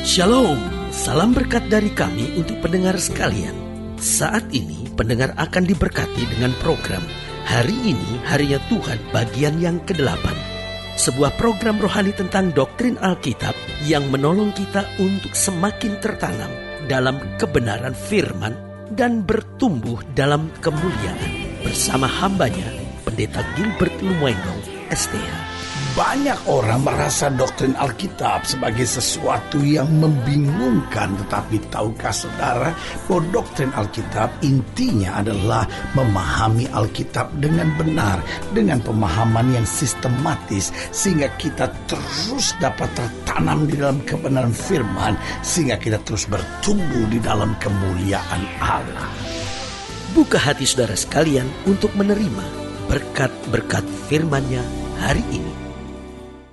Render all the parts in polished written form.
Shalom, salam berkat dari kami untuk pendengar sekalian. Saat ini pendengar akan diberkati dengan program Hari Ini Harinya Tuhan bagian yang ke-8. Sebuah program rohani tentang doktrin Alkitab yang menolong kita untuk semakin tertanam dalam kebenaran firman dan bertumbuh dalam kemuliaan. Bersama hambanya, Pendeta Gilbert Lumendo, STH. Banyak orang merasa doktrin Alkitab sebagai sesuatu yang membingungkan. Tetapi tahukah saudara bahwa doktrin Alkitab intinya adalah memahami Alkitab dengan benar, dengan pemahaman yang sistematis, sehingga kita terus dapat tertanam di dalam kebenaran firman, sehingga kita terus bertumbuh di dalam kemuliaan Allah. Buka hati saudara sekalian untuk menerima berkat-berkat firman-Nya hari ini.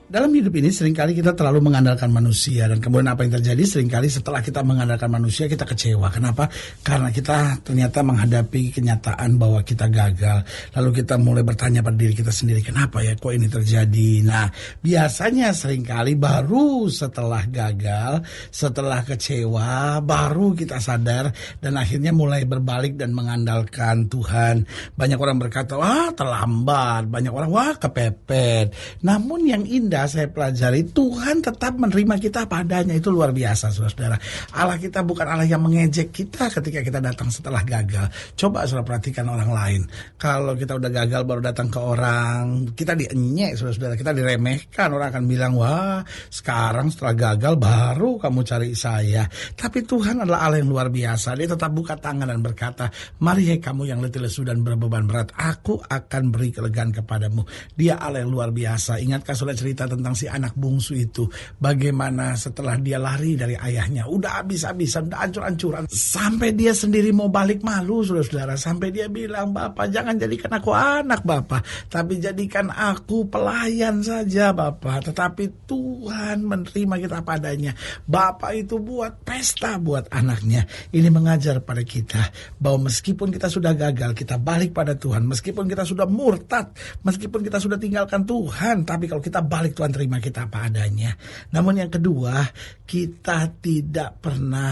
Dalam hidup ini seringkali kita terlalu mengandalkan manusia. Dan kemudian apa yang terjadi? Seringkali setelah kita mengandalkan manusia, kita kecewa. Kenapa? Karena kita ternyata menghadapi kenyataan bahwa kita gagal. Lalu kita mulai bertanya pada diri kita sendiri, kenapa ya kok ini terjadi? Nah, biasanya seringkali baru setelah gagal, setelah kecewa, baru kita sadar dan akhirnya mulai berbalik dan mengandalkan Tuhan. Banyak orang berkata, wah terlambat. Banyak orang, wah kepepet. Namun yang indah saya pelajari, Tuhan tetap menerima kita padanya. Itu luar biasa, saudara-saudara. Allah kita bukan Allah yang mengejek kita ketika kita datang setelah gagal. Coba saudara perhatikan orang lain. Kalau kita udah gagal baru datang ke orang, kita dienyek, saudara-saudara. Kita diremehkan. Orang akan bilang, wah sekarang setelah gagal baru kamu cari saya. Tapi Tuhan adalah Allah yang luar biasa. Dia tetap buka tangan dan berkata, mari hai kamu yang letih lesu dan berbeban berat, aku akan beri kelegaan kepadamu. Dia Allah yang luar biasa. Ingatkah saudara cerita tentang si anak bungsu itu, bagaimana setelah dia lari dari ayahnya, udah habis-habisan, udah hancur-hancuran, sampai dia sendiri mau balik malu, saudara-saudara. Sampai dia bilang, Bapak jangan jadikan aku anak Bapak, tapi jadikan aku pelayan saja Bapak. Tetapi Tuhan menerima kita padanya. Bapak itu buat pesta buat anaknya. Ini mengajar pada kita bahwa meskipun kita sudah gagal, kita balik pada Tuhan. Meskipun kita sudah murtad, meskipun kita sudah tinggalkan Tuhan, tapi kalau kita balik, Tuhan terima kita apa adanya. Namun yang kedua, kita tidak pernah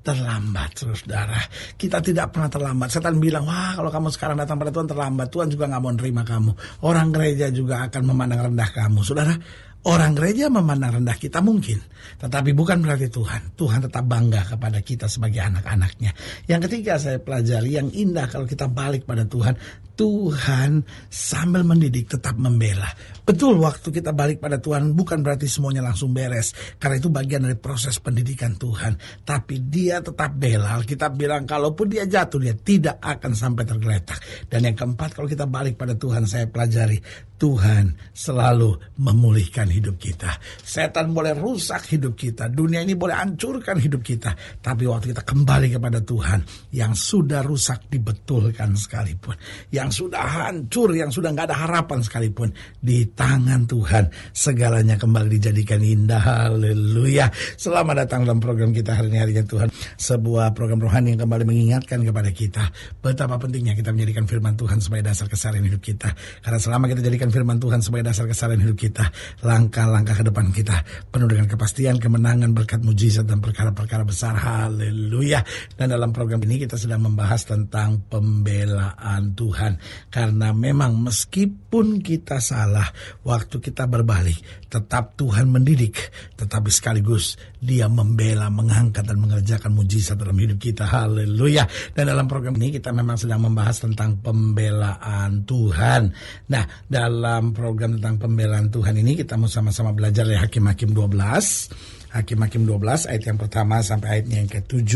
terlambat, saudara. Kita tidak pernah terlambat. Setan bilang, wah kalau kamu sekarang datang pada Tuhan terlambat, Tuhan juga gak mau nerima kamu. Orang gereja juga akan memandang rendah kamu. Saudara, orang gereja memandang rendah kita mungkin, tetapi bukan berarti Tuhan tetap bangga kepada kita sebagai anak-anaknya. Yang ketiga saya pelajari, yang indah kalau kita balik pada Tuhan, Tuhan sambil mendidik tetap membela. Betul, waktu kita balik pada Tuhan bukan berarti semuanya langsung beres, karena itu bagian dari proses pendidikan Tuhan. Tapi dia tetap bela. Alkitab bilang kalaupun dia jatuh, dia tidak akan sampai tergeletak. Dan yang keempat, kalau kita balik pada Tuhan, saya pelajari Tuhan selalu memulihkan hidup kita. Setan boleh rusak hidup kita, dunia ini boleh hancurkan hidup kita, tapi waktu kita kembali kepada Tuhan, yang sudah rusak dibetulkan sekalipun, yang sudah hancur, yang sudah gak ada harapan sekalipun, di tangan Tuhan segalanya kembali dijadikan indah. Haleluya. Selamat datang dalam program kita hari ini, Harinya Tuhan, sebuah program rohani yang kembali mengingatkan kepada kita betapa pentingnya kita menjadikan firman Tuhan sebagai dasar keseharian hidup kita. Karena selama kita jadikan firman Tuhan sebagai dasar keseharian hidup kita, langkah-langkah ke depan kita penuh dengan kepastian, kemenangan, berkat, mujizat, dan perkara-perkara besar. Haleluya. Dan dalam program ini kita sedang membahas tentang pembelaan Tuhan. Karena memang meskipun kita salah, waktu kita berbalik, tetap Tuhan mendidik, tetapi sekaligus Dia membela, mengangkat, dan mengerjakan mujizat dalam hidup kita. Haleluya. Dan dalam program ini kita memang sedang membahas tentang pembelaan Tuhan. Nah, dalam program tentang pembelaan Tuhan ini kita mau sama-sama belajar dari Hakim-Hakim 12. Hakim-Hakim 12 ayat yang pertama sampai ayatnya yang ke-7.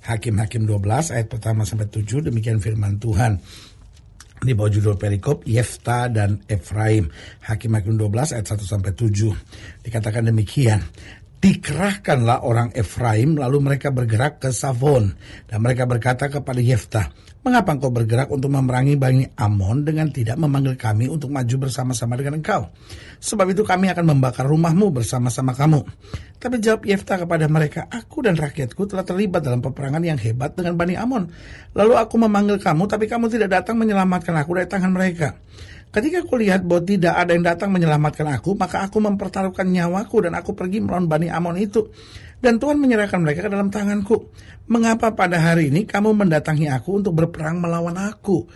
Hakim-Hakim 12 ayat pertama sampai 7, demikian firman Tuhan. Di bawah judul perikop Yefta dan Efraim. Hakim-Hakim 12 ayat 1 sampai 7. Dikatakan demikian. Dikerahkanlah orang Efraim, lalu mereka bergerak ke Savon, dan mereka berkata kepada Yefta, mengapa engkau bergerak untuk memerangi Bani Amon dengan tidak memanggil kami untuk maju bersama-sama dengan engkau? Sebab itu kami akan membakar rumahmu bersama-sama kamu. Tapi jawab Yefta kepada mereka, aku dan rakyatku telah terlibat dalam peperangan yang hebat dengan Bani Amon. Lalu aku memanggil kamu, tapi kamu tidak datang menyelamatkan aku dari tangan mereka. Ketika aku lihat bahwa tidak ada yang datang menyelamatkan aku, maka aku mempertaruhkan nyawaku dan aku pergi melawan Bani Amon itu. Dan Tuhan menyerahkan mereka ke dalam tanganku. Mengapa pada hari ini kamu mendatangi aku untuk berperang melawan aku?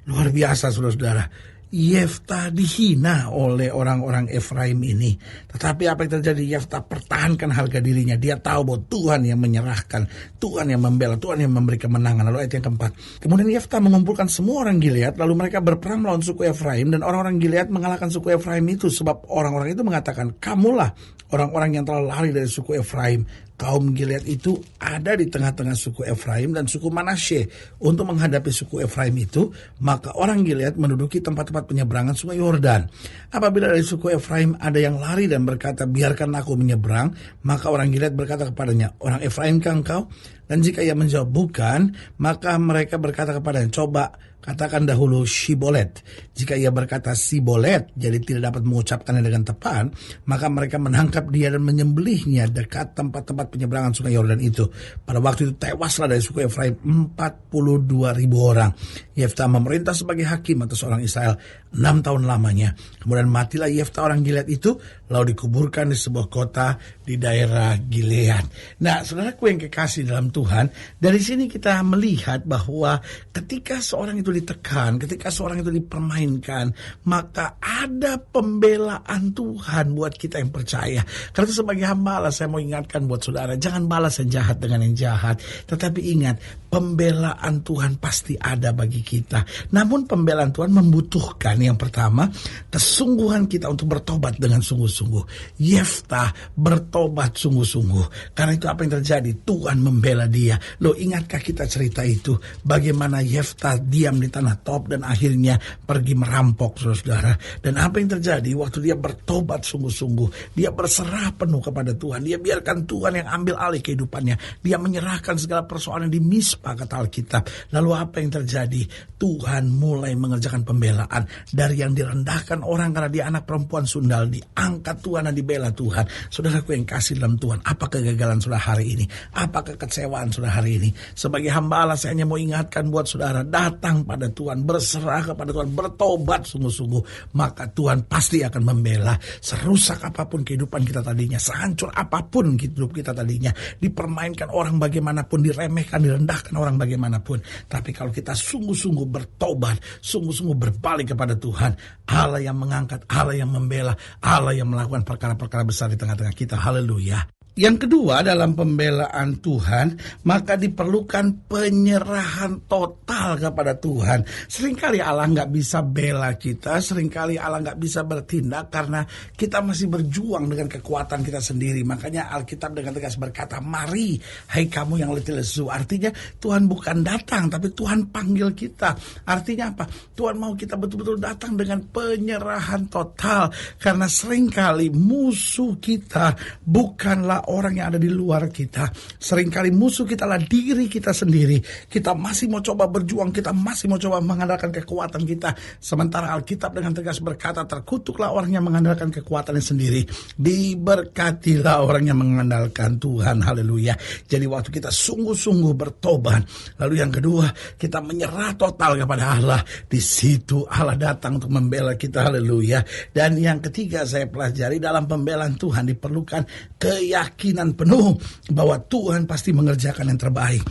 Luar biasa, saudara-saudara. Yefta dihina oleh orang-orang Efraim ini. Tetapi apa yang terjadi? Yefta pertahankan harga dirinya. Dia tahu bahwa Tuhan yang menyerahkan, Tuhan yang membela, Tuhan yang memberi kemenangan. Lalu ayat yang keempat, kemudian Yefta mengumpulkan semua orang Gilead, lalu mereka berperang melawan suku Efraim, dan orang-orang Gilead mengalahkan suku Efraim itu, sebab orang-orang itu mengatakan, kamulah orang-orang yang telah lari dari suku Efraim. Kaum Gilead itu ada di tengah-tengah suku Efraim dan suku Manasye. Untuk menghadapi suku Efraim itu, maka orang Gilead menduduki tempat-tempat penyeberangan sungai Yordan. Apabila dari suku Efraim ada yang lari dan berkata, biarkan aku menyeberang, maka orang Gilead berkata kepadanya, orang Efraimkah engkau? Dan jika ia menjawab bukan, maka mereka berkata kepadanya, coba katakan dahulu Shibolet. Jika ia berkata Sibolet, jadi tidak dapat mengucapkannya dengan tepat, maka mereka menangkap dia dan menyembelihnya dekat tempat-tempat penyeberangan sungai Yordan itu. Pada waktu itu tewaslah dari suku Efraim 42.000 orang. Yefta memerintah sebagai hakim atas orang Israel 6 tahun lamanya. Kemudian matilah Yefta orang Gilead itu, lalu dikuburkan di sebuah kota di daerah Gilead. Nah, saudaraku yang kekasih dalam Tuhan, dari sini kita melihat bahwa ketika seorang itu ditekan, ketika seorang itu dipermainkan, maka ada pembelaan Tuhan buat kita yang percaya. Karena itu sebagai hamba Allah, saya mau ingatkan buat saudara, jangan balas yang jahat dengan yang jahat, tetapi ingat, pembelaan Tuhan pasti ada bagi kita. Namun pembelaan Tuhan membutuhkan yang pertama, kesungguhan kita untuk bertobat dengan sungguh-sungguh. Yefta bertobat sungguh-sungguh. Karena itu apa yang terjadi? Tuhan membela dia. Loh, ingatkah kita cerita itu? Bagaimana Yefta diam di tanah Tob dan akhirnya pergi merampok, saudara-saudara. Dan apa yang terjadi? Waktu dia bertobat sungguh-sungguh, dia berserah penuh kepada Tuhan. Dia biarkan Tuhan yang ambil alih kehidupannya. Dia menyerahkan segala persoalan di Mispa, kata Alkitab. Lalu apa yang terjadi? Tuhan mulai mengerjakan pembelaan. Dari yang direndahkan orang karena dia anak perempuan sundal, diangkat Tuhan dan dibela Tuhan. Saudaraku yang kasih dalam Tuhan, apa kegagalan saudara hari ini? Apa kekecewaan saudara hari ini? Sebagai hamba Allah, saya hanya mau ingatkan buat saudara, datang pada Tuhan, berserah kepada Tuhan, bertobat sungguh-sungguh, maka Tuhan pasti akan membela. Serusak apapun kehidupan kita tadinya, sehancur apapun hidup kita tadinya, dipermainkan orang bagaimanapun, diremehkan, direndahkan orang bagaimanapun, tapi kalau kita sungguh-sungguh bertobat, sungguh-sungguh berbalik kepada Tuhan, Allah yang mengangkat, Allah yang membela, Allah yang melakukan perkara-perkara besar di tengah-tengah kita. Haleluya. Yang kedua, dalam pembelaan Tuhan, maka diperlukan penyerahan total kepada Tuhan. Seringkali Allah nggak bisa bela kita, seringkali Allah nggak bisa bertindak karena kita masih berjuang dengan kekuatan kita sendiri. Makanya Alkitab dengan tegas berkata, mari hai kamu yang letih lesu. Artinya Tuhan bukan datang, tapi Tuhan panggil kita. Artinya apa? Tuhan mau kita betul-betul datang dengan penyerahan total. Karena seringkali musuh kita bukanlah orang yang ada di luar kita. Seringkali musuh kita adalah diri kita sendiri. Kita masih mau coba berjuang, kita masih mau coba mengandalkan kekuatan kita. Sementara Alkitab dengan tegas berkata, terkutuklah orang yang mengandalkan kekuatannya sendiri, diberkatilah orang yang mengandalkan Tuhan. Haleluya. Jadi waktu kita sungguh-sungguh bertobat, lalu yang kedua, kita menyerah total kepada Allah, di situ Allah datang untuk membela kita. Haleluya. Dan yang ketiga, saya pelajari dalam pembelaan Tuhan diperlukan keyakinan penuh bahwa Tuhan pasti mengerjakan yang terbaik.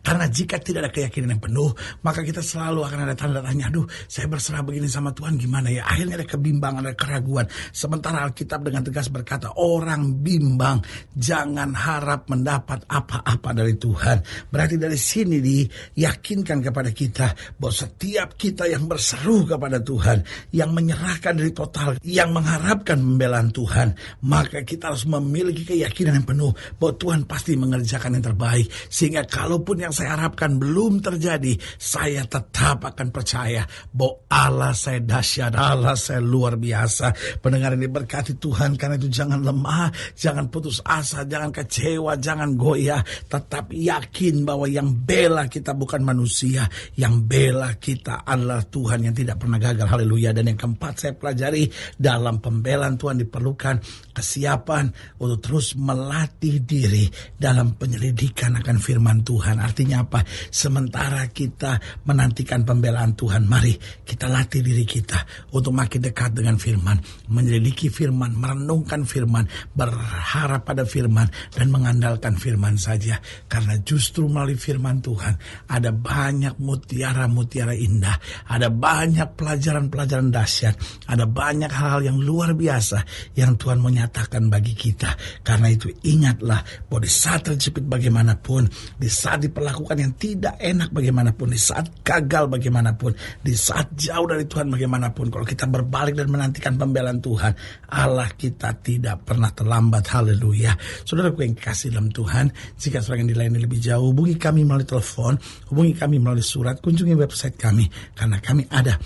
Karena jika tidak ada keyakinan yang penuh, maka kita selalu akan ada tanda tanya, aduh saya berserah begini sama Tuhan gimana ya. Akhirnya ada kebimbangan, ada keraguan. Sementara Alkitab dengan tegas berkata, orang bimbang jangan harap mendapat apa-apa dari Tuhan. Berarti dari sini diyakinkan kepada kita bahwa setiap kita yang berseru kepada Tuhan, yang menyerahkan diri total, yang mengharapkan pembelaan Tuhan, maka kita harus memiliki keyakinan yang penuh bahwa Tuhan pasti mengerjakan yang terbaik. Sehingga kalaupun yang saya harapkan belum terjadi, saya tetap akan percaya bahwa Allah saya dahsyat, Allah saya luar biasa. Pendengar ini berkati Tuhan, karena itu jangan lemah, jangan putus asa, jangan kecewa, jangan goyah. Tetap yakin bahwa yang bela kita bukan manusia, yang bela kita adalah Tuhan yang tidak pernah gagal. Haleluya. Dan yang keempat, saya pelajari dalam pembelaan Tuhan diperlukan kesiapan untuk terus melatih diri dalam penyelidikan akan firman Tuhan. Artinya artinya apa? Sementara kita menantikan pembelaan Tuhan, mari kita latih diri kita untuk makin dekat dengan firman, menyelidiki firman, merenungkan firman, berharap pada firman, dan mengandalkan firman saja. Karena justru melalui firman Tuhan ada banyak mutiara-mutiara indah, ada banyak pelajaran-pelajaran dahsyat, ada banyak hal-hal yang luar biasa yang Tuhan menyatakan bagi kita. Karena itu ingatlah bahwa di saat terjepit bagaimanapun, di saat diperlakukan yang tidak enak bagaimanapun, di saat gagal bagaimanapun, di saat jauh dari Tuhan bagaimanapun, kalau kita berbalik dan menantikan pembelaan Tuhan, Allah kita tidak pernah terlambat. Haleluya. Saudaraku yang kasih dalam Tuhan, jika saudara yang dilayani lebih jauh, hubungi kami melalui telepon, hubungi kami melalui surat, kunjungi website kami, karena kami ada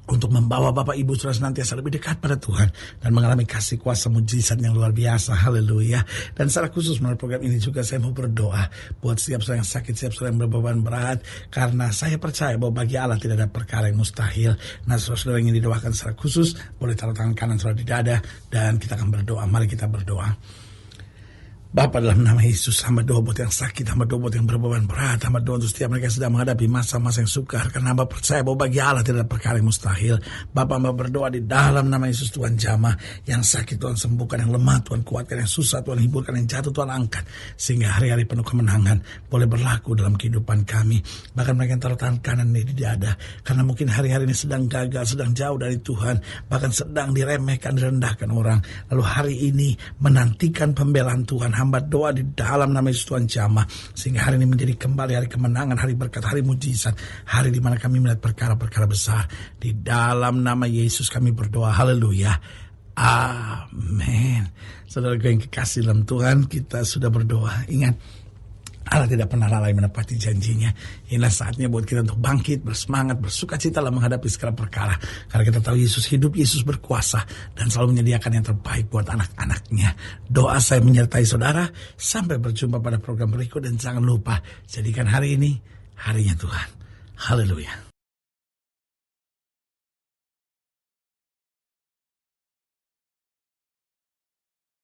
untuk membawa Bapak Ibu Saudara senantiasa lebih dekat pada Tuhan dan mengalami kasih kuasa mujizat yang luar biasa. Haleluya. Dan secara khusus melalui program ini juga saya mau berdoa buat setiap saudara yang sakit, setiap saudara yang berbeban berat, karena saya percaya bahwa bagi Allah tidak ada perkara yang mustahil. Nah, saudara yang ingin didoakan secara khusus boleh taruh tangan kanan saudara di dada dan kita akan berdoa. Mari kita berdoa. Bapa, dalam nama Yesus, hamba doa buat yang sakit, hamba doa buat yang berbeban berat, hamba doa untuk setiap mereka yang sedang menghadapi masa-masa yang sukar, karena hamba percaya bahwa bagi Allah tidak ada perkara yang mustahil. Bapa, hamba berdoa di dalam nama Yesus, Tuhan jamah, yang sakit Tuhan sembuhkan, yang lemah Tuhan kuatkan, yang susah Tuhan hiburkan, yang jatuh Tuhan angkat, sehingga hari-hari penuh kemenangan boleh berlaku dalam kehidupan kami. Bahkan mereka yang taruh tangan kanan ini di dada, karena mungkin hari-hari ini sedang gagal, sedang jauh dari Tuhan, bahkan sedang diremehkan, direndahkan orang, lalu hari ini menantikan pembelaan Tuhan. Hamba doa di dalam nama Yesus, Tuhan jamah, sehingga hari ini menjadi kembali hari kemenangan, hari berkat, hari mujizat, hari di mana kami melihat perkara-perkara besar. Di dalam nama Yesus kami berdoa. Haleluya. Amin. Saudara yang kekasih dalam Tuhan, kita sudah berdoa. Ingat, Allah tidak pernah lalai menepati janjinya. Inilah saatnya buat kita untuk bangkit, bersemangat, bersukacita dalam menghadapi segala perkara. Karena kita tahu Yesus hidup, Yesus berkuasa, dan selalu menyediakan yang terbaik buat anak-anaknya. Doa saya menyertai saudara. Sampai berjumpa pada program berikut, dan jangan lupa, jadikan hari ini harinya Tuhan. Haleluya.